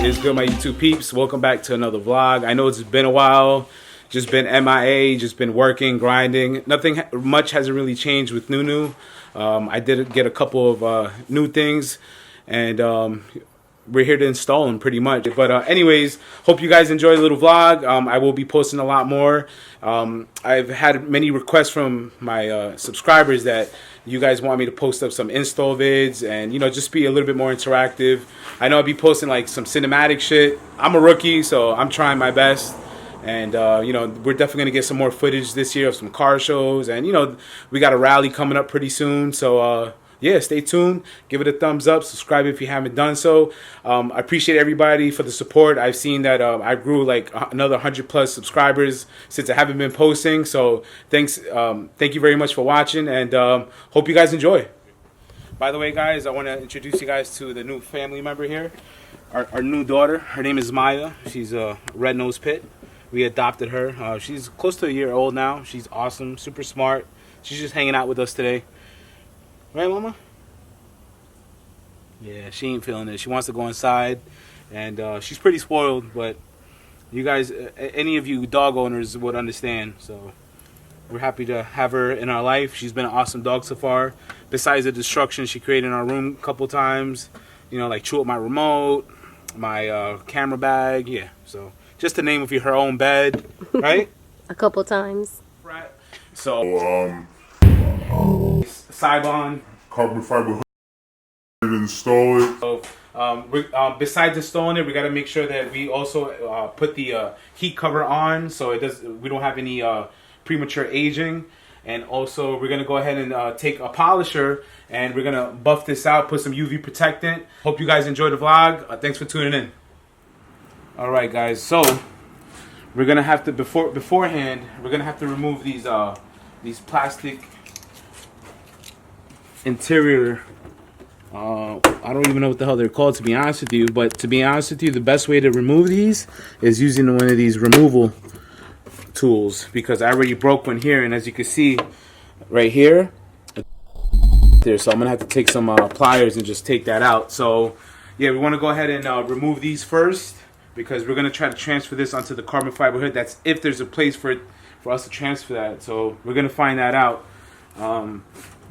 is good, my YouTube peeps? Welcome back to another vlog. I know it's been a while, just been MIA, just been working, grinding. Nothing much hasn't really changed with Nunu. I did get a couple of new things, and we're here to install them pretty much. But anyways, hope you guys enjoy the little vlog. I will be posting a lot more. I've had many requests from my subscribers that you guys want me to post up some install vids and, you know, just be a little bit more interactive. I know I'll be posting like some cinematic shit. I'm a rookie, so I'm trying my best. And, you know, we're definitely going to get some more footage this year of some car shows. And, you know, we got a rally coming up pretty soon. So, yeah, stay tuned. Give it a thumbs up. Subscribe if you haven't done so. I appreciate everybody for the support. I've seen that I grew like another 100+ subscribers since I haven't been posting. So thanks. Thank you very much for watching, and hope you guys enjoy. By the way, guys, I want to introduce you guys to the new family member here. Our new daughter. Her name is Maya. She's a red-nosed pit. We adopted her. She's close to a year old now. She's awesome, super smart. She's just hanging out with us today. Right, Mama? Yeah, she ain't feeling it. She wants to go inside, and she's pretty spoiled, but you guys, any of you dog owners would understand. So we're happy to have her in our life. She's been an awesome dog so far. Besides the destruction she created in our room a couple times, you know, like chew up my remote, my camera bag. Yeah, so just to name a few, her own bed, right? A couple times. Right. So Seibon carbon fiber hood and install it. So besides installing it, we got to make sure that we also put the heat cover on, so we don't have any premature aging. And also we're gonna go ahead and take a polisher and we're gonna buff this out, put some UV protectant. Hope you guys enjoy the vlog. Thanks for tuning in. All right, guys, so we're gonna have to beforehand we're gonna have to remove these plastic interior, I don't even know what the hell they're called, to be honest with you. But to be honest with you, the best way to remove these is using one of these removal tools, because I already broke one here, and as you can see right here there, so I'm gonna have to take some pliers and just take that out. So yeah, we want to go ahead and remove these first, because we're gonna try to transfer this onto the carbon fiber hood. That's if there's a place for us to transfer that. So we're gonna find that out.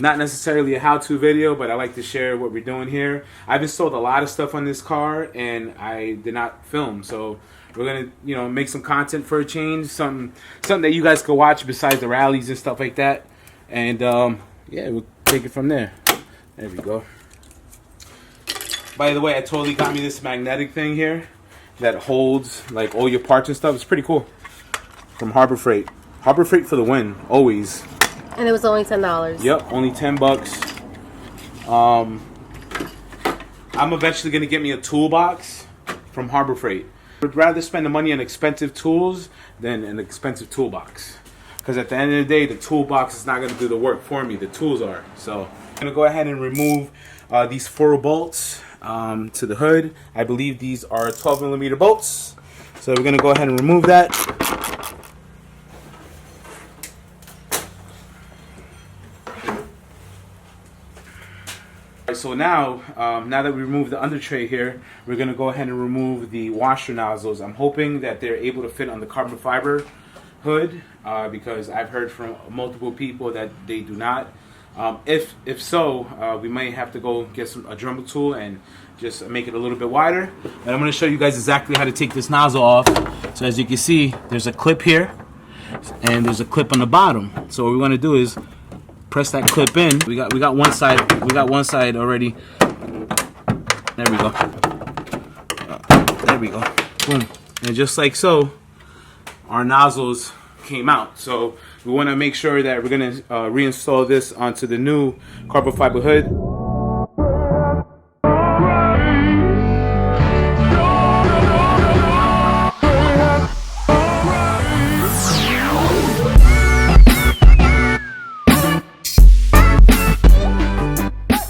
Not necessarily a how-to video, but I like to share what we're doing here. I've installed a lot of stuff on this car, and I did not film, so we're gonna, you know, make some content for a change, something that you guys can watch besides the rallies and stuff like that. And yeah, we'll take it from there. There we go. By the way, I totally got me this magnetic thing here that holds like all your parts and stuff. It's pretty cool. From Harbor Freight. Harbor Freight for the win, always. And it was only $10. Yep, only $10. I'm eventually gonna get me a toolbox from Harbor Freight. I'd rather spend the money on expensive tools than an expensive toolbox, because at the end of the day, the toolbox is not gonna do the work for me. The tools are. So I'm gonna go ahead and remove these 4 bolts to the hood. I believe these are 12mm bolts. So we're gonna go ahead and remove that. So now, now that we removed the under tray here, we're going to go ahead and remove the washer nozzles. I'm hoping that they're able to fit on the carbon fiber hood, because I've heard from multiple people that they do not. If so, we might have to go get a Dremel tool and just make it a little bit wider. And I'm going to show you guys exactly how to take this nozzle off. So as you can see, there's a clip here, and there's a clip on the bottom. So what we want to do is press that clip in. We got one side. We got one side already. There we go. There we go. Boom. And just like so, our nozzles came out. So we want to make sure that we're gonna reinstall this onto the new carbon fiber hood.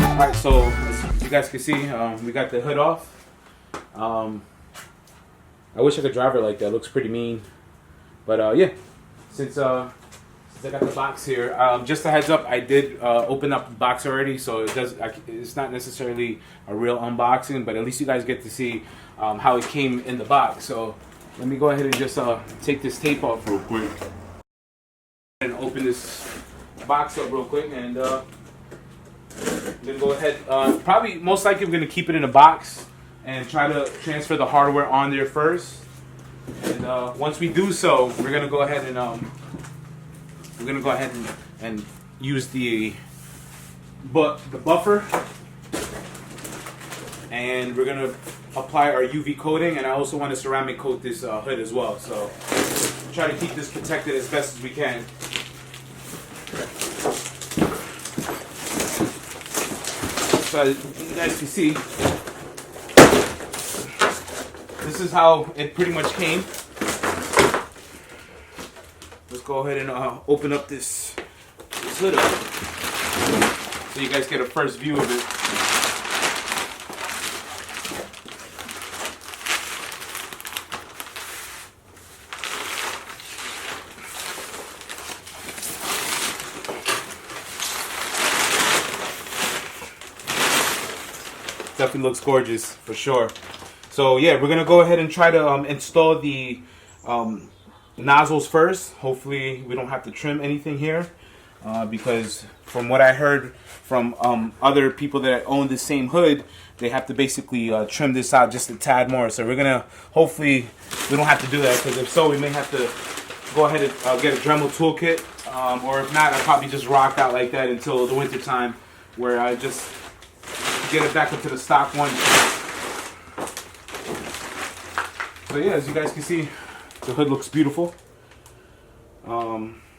Alright, so as you guys can see, we got the hood off. I wish I could drive it like that. It looks pretty mean. But yeah, since I got the box here. Just a heads up, I did open up the box already, so it's not necessarily a real unboxing, but at least you guys get to see how it came in the box. So let me go ahead and just take this tape off real quick and open this box up real quick, and then go ahead. Probably, most likely, we're gonna keep it in a box and try to transfer the hardware on there first. And once we do so, we're gonna go ahead and use the buffer, and we're gonna apply our UV coating. And I also want to ceramic coat this hood as well. So try to keep this protected as best as we can. So as you guys can see, this is how it pretty much came. Let's go ahead and open up this hood up so you guys get a first view of it. Definitely looks gorgeous for sure. So yeah, we're gonna go ahead and try to install the nozzles first. Hopefully we don't have to trim anything here, because from what I heard from other people that own the same hood, they have to basically trim this out just a tad more. So we're gonna, hopefully we don't have to do that, because if so, we may have to go ahead and get a Dremel toolkit, or if not, I'll probably just rock out like that until the winter time, where I just get it back into the stock one. So yeah, as you guys can see, the hood looks beautiful.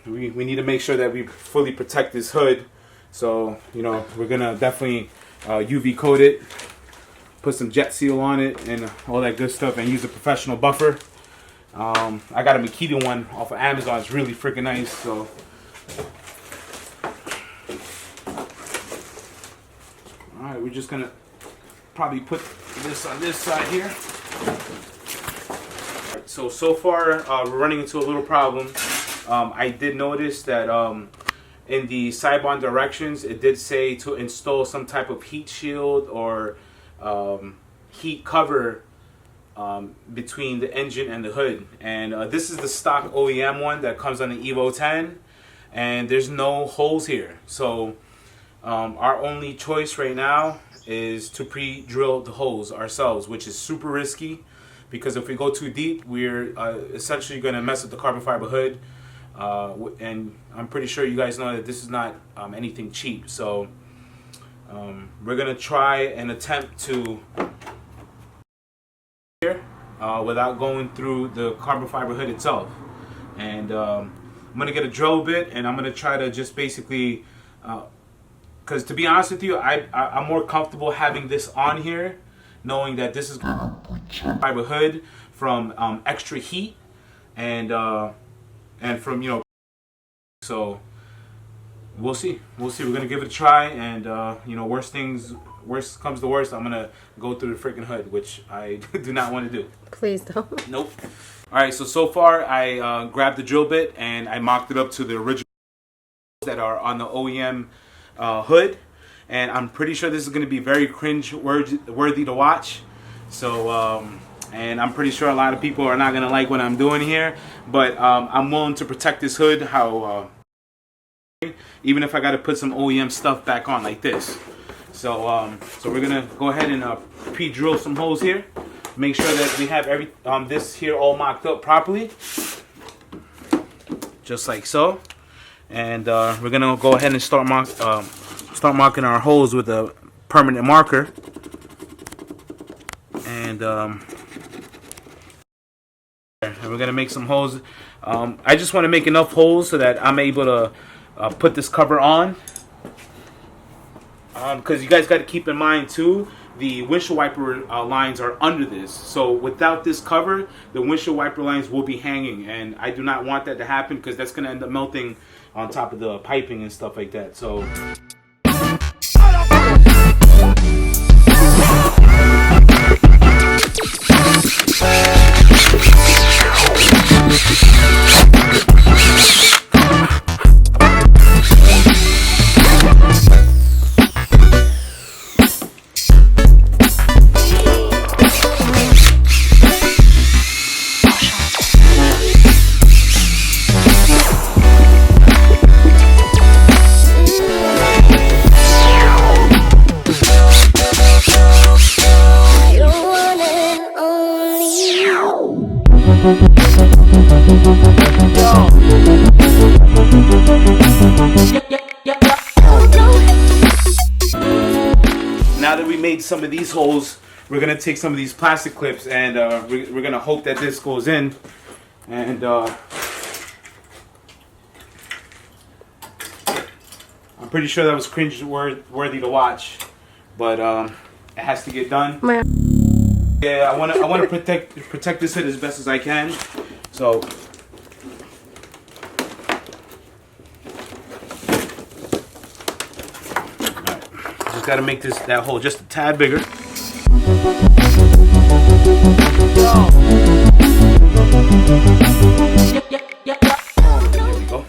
We need to make sure that we fully protect this hood. So, you know, we're gonna definitely UV coat it, put some jet seal on it and all that good stuff, and use a professional buffer. I got a Makita one off of Amazon. It's really freaking nice. So alright, we're just gonna probably put this on this side here. So far, we're running into a little problem. I did notice that in the Seibon directions, it did say to install some type of heat shield or heat cover between the engine and the hood. And this is the stock OEM one that comes on the Evo 10, and there's no holes here. So our only choice right now is to pre-drill the holes ourselves, which is super risky, because if we go too deep, we're essentially going to mess up the carbon fiber hood. And I'm pretty sure you guys know that this is not anything cheap. So we're going to try and attempt to here without going through the carbon fiber hood itself. And I'm going to get a drill bit, and I'm going to try to just basically, because to be honest with you, I'm more comfortable having this on here, knowing that this is fiber hood from extra heat and from, you know, so we'll see. We're gonna give it a try, and you know, worst comes to worst, I'm gonna go through the freaking hood, which I do not want to do. Please don't. Nope. All right, so far I grabbed the drill bit and I mocked it up to the original that are on the OEM hood, and I'm pretty sure this is going to be very cringe worthy to watch. So and I'm pretty sure a lot of people are not going to like what I'm doing here, but I'm willing to protect this hood how even if I got to put some OEM stuff back on like this. So so we're going to go ahead and pre-drill some holes here, make sure that we have this here all mocked up properly, just like so. And we're gonna go ahead and start marking our holes with a permanent marker. And we're gonna make some holes. I just want to make enough holes so that I'm able to put this cover on. Because you guys got to keep in mind too, the windshield wiper lines are under this. So without this cover, the windshield wiper lines will be hanging, and I do not want that to happen, because that's going to end up melting on top of the piping and stuff like that. So Now that we made some of these holes, we're gonna take some of these plastic clips and we're gonna hope that this goes in. And I'm pretty sure that was cringe worthy to watch, but it has to get done. Yeah, I wanna protect this head as best as I can. So. Just gotta make that hole just a tad bigger. There we go.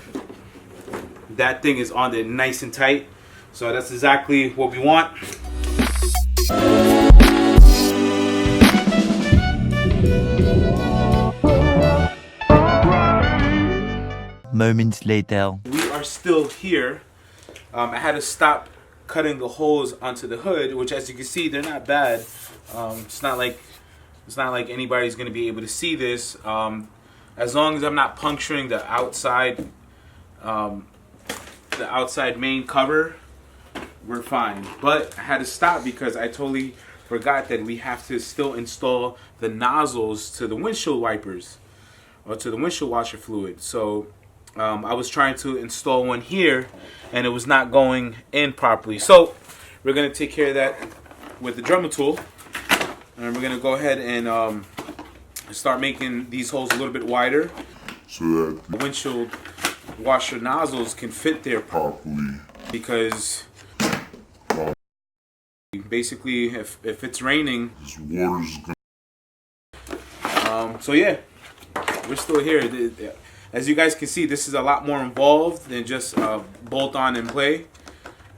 That thing is on there nice and tight. So that's exactly what we want. Moments later. We are still here. I had to stop cutting the holes onto the hood, which, as you can see, they're not bad. It's not like anybody's gonna be able to see this. As long as I'm not puncturing the outside main cover, we're fine. But I had to stop because I totally forgot that we have to still install the nozzles to the windshield wipers or to the windshield washer fluid. So I was trying to install one here and it was not going in properly. So we're going to take care of that with the Dremel tool. And we're going to go ahead and start making these holes a little bit wider so that the windshield washer nozzles can fit there properly. Because basically if it's raining, This water's gonna so yeah, we're still here. As you guys can see, this is a lot more involved than just bolt on and play.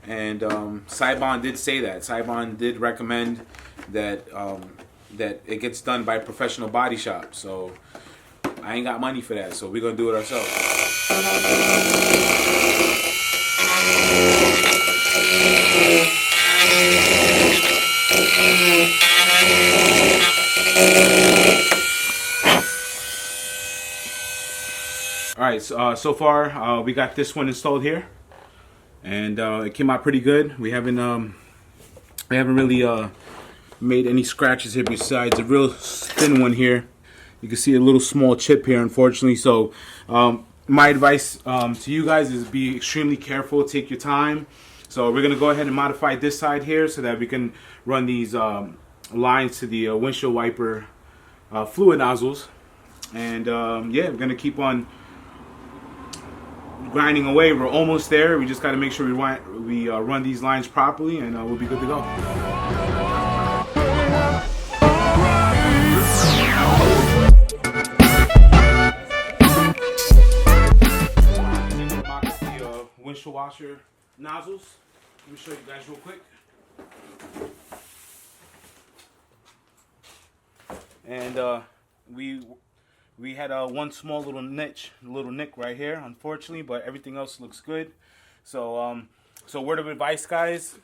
And Seibon did say that. Seibon did recommend that that it gets done by a professional body shop. So I ain't got money for that, so we're gonna do it ourselves. Alright, so far we got this one installed here, and it came out pretty good. We haven't really made any scratches here besides a real thin one here. You can see a little small chip here, unfortunately. So my advice to you guys is be extremely careful, take your time. So we're gonna go ahead and modify this side here so that we can run these lines to the windshield wiper fluid nozzles. And yeah, we're gonna keep on grinding away. We're almost there. We just got to make sure we run these lines properly, and we'll be good to go. Mock up the windshield washer nozzles. Let me show you guys real quick. And we had one small little nick right here, unfortunately, but everything else looks good. So so word of advice, guys.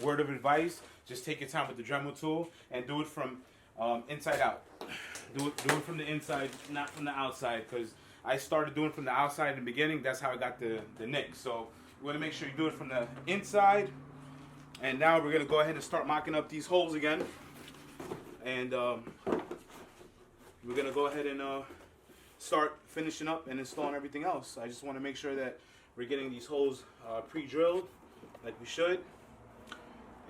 Word of advice: just take your time with the Dremel tool and do it from inside out. Do it from the inside, not from the outside, because I started doing it from the outside in the beginning. That's how I got the nick. So you want to make sure you do it from the inside. And now we're gonna go ahead and start mocking up these holes again. And we're gonna go ahead and start finishing up and installing everything else. I just want to make sure that we're getting these holes pre-drilled like we should,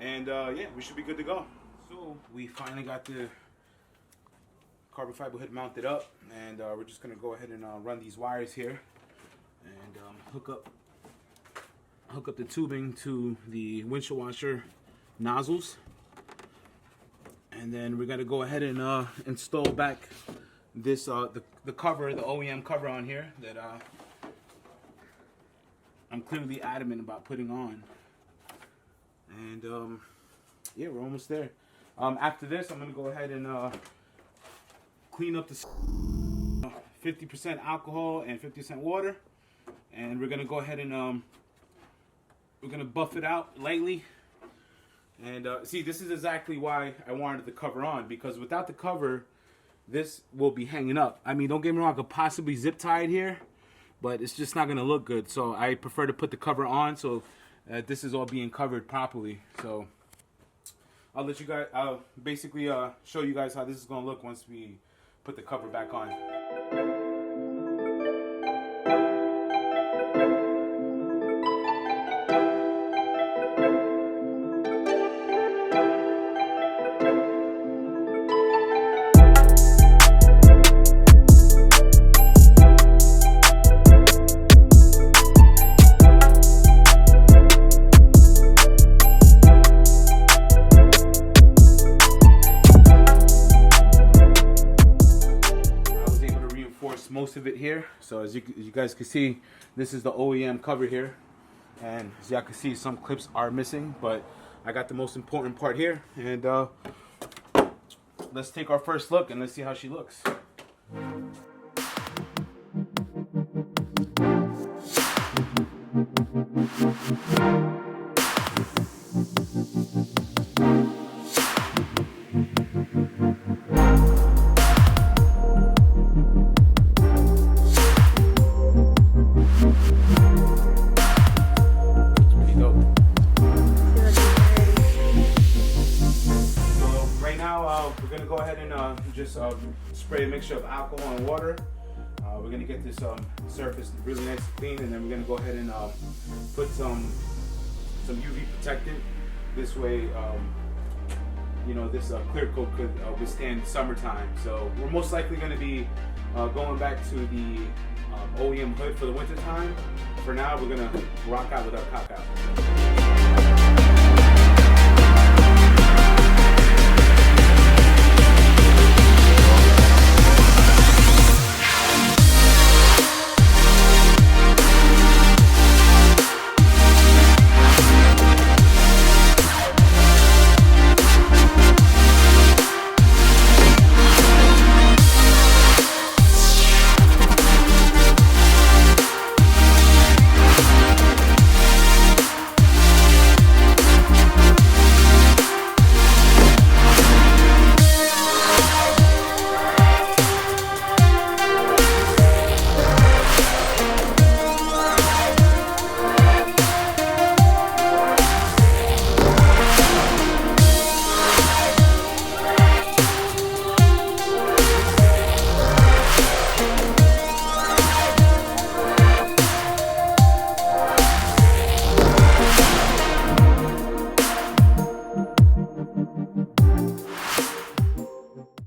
and yeah, we should be good to go. So we finally got the carbon fiber hood mounted up, and we're just gonna go ahead and run these wires here and hook up the tubing to the windshield washer nozzles. And then we're gonna go ahead and install back this the cover, the OEM cover on here that I'm clearly adamant about putting on. And yeah, we're almost there. After this, I'm gonna go ahead and clean up the 50% alcohol and 50% water, and we're gonna go ahead and we're gonna buff it out lightly. And see, this is exactly why I wanted the cover on, because without the cover, this will be hanging up. I mean, don't get me wrong, I could possibly zip tie it here, but it's just not gonna look good. So I prefer to put the cover on so this is all being covered properly. So I'll let you guys, I'll basically show you guys how this is gonna look once we put the cover back on. Most of it here, so as you guys can see, this is the OEM cover here, and as y'all can see, some clips are missing, but I got the most important part here. And let's take our first look and let's see how she looks. We're gonna go ahead and just spray a mixture of alcohol and water. We're gonna get this surface really nice and clean, and then we're gonna go ahead and put some UV protectant. This way, you know, this clear coat could withstand summertime. So we're most likely gonna be going back to the OEM hood for the winter time. For now, we're gonna rock out with our cop out.